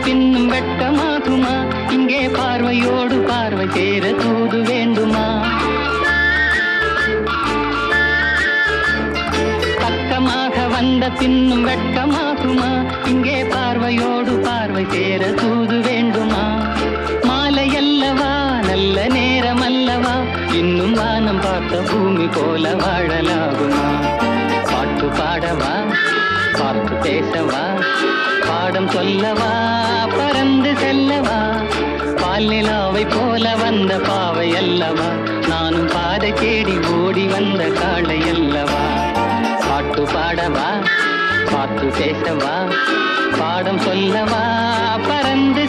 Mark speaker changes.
Speaker 1: பின்னும் வெட்கமாகுமா? இங்கே பார்வையோடு பார்வை சேர தூது வேண்டுமா? பக்கமாக வந்த பின்னும் வெட்கமாகுமா? இங்கே பார்வையோடு பார்வை சேர தூது வேண்டுமா? மாலை அல்லவா, நல்ல நேரம் அல்லவா, இன்னும் வானம் பார்த்த பூமி போல வாழலாகுமா? பாட்டு பாடவா, பார்த்து பேசவா, பாடம் சொல்லவா, பறந்து செல்லவா? பால் நிலாவை போல வந்த பாவை அல்லவா, நானும் பாதை தேடி ஓடி வந்த காளை அல்லவா? பாட்டு பாடவா, பார்த்து பேசவா, பாடம் சொல்லவா, பறந்து